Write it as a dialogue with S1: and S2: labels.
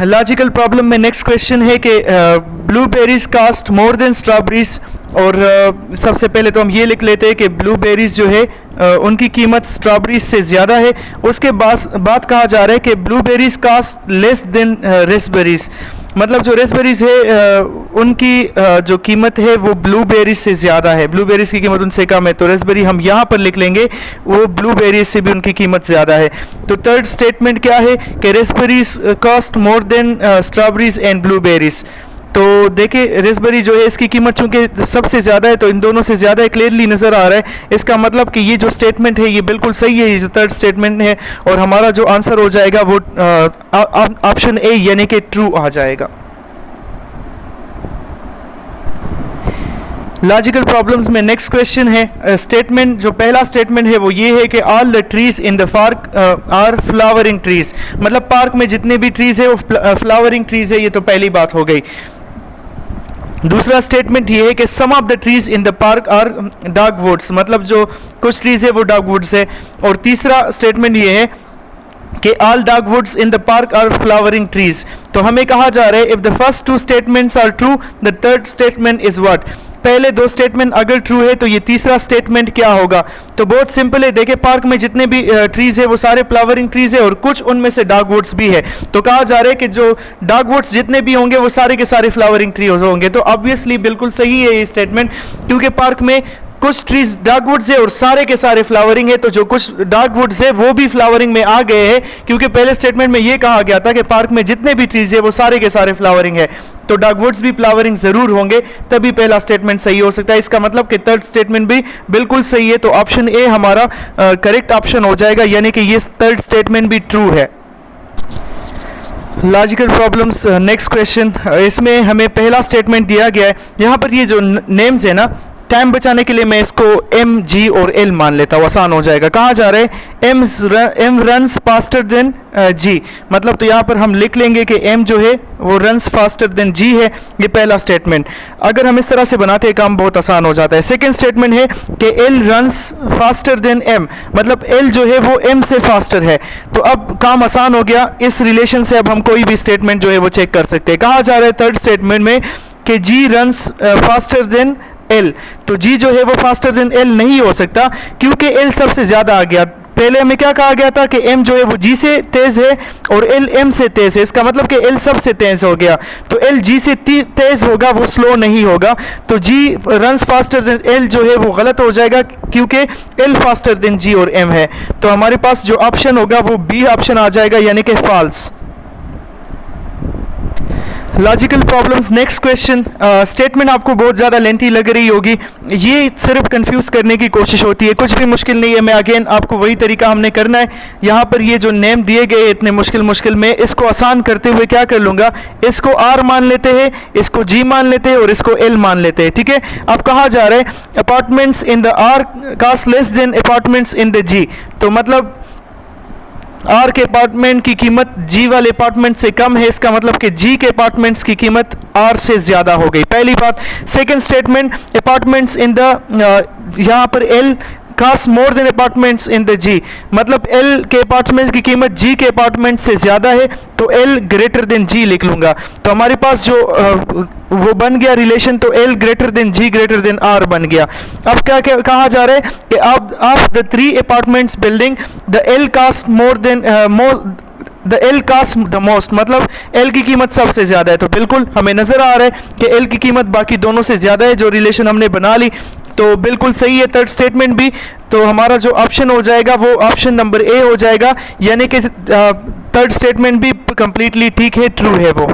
S1: Logical problem में next question है कि blueberries cost more than strawberries. और सबसे पहले तो हम ये लिख लेते हैं कि ब्लूबेरीज जो है उनकी कीमत स्ट्रॉबेरीज से ज़्यादा है। उसके बाद कहा जा रहा है कि ब्लूबेरीज कास्ट लेस देन रेसबेरीज, मतलब जो रेसबेरीज है उनकी जो कीमत है वो ब्लूबेरीज से ज़्यादा है, ब्लूबेरीज की कीमत उनसे कम है। तो रेसबेरी हम यहाँ पर लिख लेंगे, वो ब्लूबेरीज से भी उनकी कीमत ज़्यादा है। तो थर्ड स्टेटमेंट क्या है कि raspberries cost more than strawberries and blueberries. तो देखिए रेसबेरी जो है इसकी कीमत चूंकि सबसे ज़्यादा है तो इन दोनों से ज़्यादा क्लियरली नज़र आ रहा है। इसका मतलब कि ये जो स्टेटमेंट है ये बिल्कुल सही है, ये जो थर्ड स्टेटमेंट है, और हमारा जो आंसर हो जाएगा वो ऑप्शन ए यानी कि ट्रू आ जाएगा। लॉजिकल प्रॉब्लम्स में नेक्स्ट क्वेश्चन है, स्टेटमेंट जो पहला स्टेटमेंट है वो ये है कि all the trees in the park are flowering trees, मतलब पार्क में जितने भी ट्रीज है वो फ्लावरिंग ट्रीज है, ये तो पहली बात हो गई। दूसरा स्टेटमेंट ये है कि some of the trees in the park are dogwoods, मतलब जो कुछ ट्रीज है वो डॉगवुड्स है। और तीसरा स्टेटमेंट ये है कि all dogwoods in the park are flowering trees. तो हमें कहा जा रहा है if the first two statements are true the third statement is what. पहले दो स्टेटमेंट अगर ट्रू है तो ये तीसरा स्टेटमेंट क्या होगा। तो बहुत सिंपल है, देखिए पार्क में जितने भी ट्रीज है वो सारे फ्लावरिंग ट्रीज है और कुछ उनमें से डॉगवुड्स भी है। तो कहा जा रहा है कि जो डॉगवुड्स जितने भी होंगे वो सारे के सारे फ्लावरिंग ट्री होंगे। तो ऑब्वियसली बिल्कुल सही है ये स्टेटमेंट, क्योंकि पार्क में कुछ ट्रीज डॉगवुड्स है और सारे के सारे फ्लावरिंग है। तो जो कुछ डॉगवुड्स है वो भी फ्लावरिंग में आ गए हैं, क्योंकि पहले स्टेटमेंट में ये कहा गया था कि पार्क में जितने भी ट्रीज है वो सारे के सारे फ्लावरिंग है। तो डॉगवुड्स भी फ्लावरिंग जरूर होंगे, तभी पहला स्टेटमेंट सही हो सकता है। इसका मतलब कि थर्ड स्टेटमेंट भी बिल्कुल सही है। तो ऑप्शन ए हमारा करेक्ट ऑप्शन हो जाएगा, यानी कि ये थर्ड स्टेटमेंट भी ट्रू है। लॉजिकल प्रॉब्लम्स नेक्स्ट क्वेश्चन, इसमें हमें पहला स्टेटमेंट दिया गया है। यहाँ पर ये जो नेम्स है ना, टाइम बचाने के लिए मैं इसको एम, जी और एल मान लेता हूँ, आसान हो जाएगा। कहा जा रहा है एम रन्स फास्टर देन जी, मतलब तो यहाँ पर हम लिख लेंगे कि एम जो है वो रन्स फास्टर देन जी है, ये पहला स्टेटमेंट। अगर हम इस तरह से बनाते हैं काम बहुत आसान हो जाता है। सेकंड स्टेटमेंट है कि L runs faster than M, मतलब एल जो है वो एम से फास्टर है। तो अब काम आसान हो गया, इस रिलेशन से अब हम कोई भी स्टेटमेंट जो है वो चेक कर सकते हैं। कहा जा रहा है थर्ड स्टेटमेंट में कि जी रन्स फास्टर देन एल, तो जी जो है वो फास्टर देन एल नहीं हो सकता, क्योंकि एल सबसे ज्यादा आ गया। पहले हमें क्या कहा गया था कि एम जो है वो जी से तेज है और एल एम से तेज है, इसका मतलब कि एल सबसे तेज हो गया। तो एल जी से तेज होगा, वो स्लो नहीं होगा। तो जी रन्स फास्टर देन एल जो है वो गलत हो जाएगा, क्योंकि एल फास्टर देन जी और एम है। तो हमारे पास जो ऑप्शन होगा वो बी ऑप्शन आ जाएगा, यानी कि false. Logical problems next question, statement आपको बहुत ज़्यादा लेंथी लग रही होगी, ये सिर्फ कंफ्यूज करने की कोशिश होती है, कुछ भी मुश्किल नहीं है। मैं अगेन आपको वही तरीका हमने करना है। यहाँ पर ये जो नेम दिए गए इतने मुश्किल में, इसको आसान करते हुए क्या कर लूँगा, इसको आर मान लेते हैं, इसको जी मान लेते हैं और इसको एल मान लेते हैं, ठीक है। अब कहा जा रहा है apartments in the R cost less than apartments in the G, तो मतलब आर के अपार्टमेंट की कीमत जी वाले अपार्टमेंट से कम है, इसका मतलब कि जी के अपार्टमेंट्स की कीमत आर से ज़्यादा हो गई, पहली बात। Second statement apartments in the, यहाँ पर L cost more than apartments in the G, मतलब एल के अपार्टमेंट की कीमत जी के अपार्टमेंट से ज़्यादा है, तो एल ग्रेटर देन जी लिख लूँगा। तो हमारे पास जो वो बन गया रिलेशन, तो L greater than G greater than R बन गया। अब क्या कहा जा रहा है कि of the three apartments building the L cost more than the L cost the most, मतलब एल की कीमत सबसे ज़्यादा है। तो बिल्कुल हमें नज़र आ रहा है कि एल की कीमत बाकी दोनों से ज़्यादा है, जो रिलेशन हमने बना ली। तो बिल्कुल सही है थर्ड स्टेटमेंट भी। तो हमारा जो ऑप्शन हो जाएगा वो ऑप्शन नंबर ए हो जाएगा, यानी कि थर्ड स्टेटमेंट भी कंप्लीटली ठीक है, ट्रू है वो।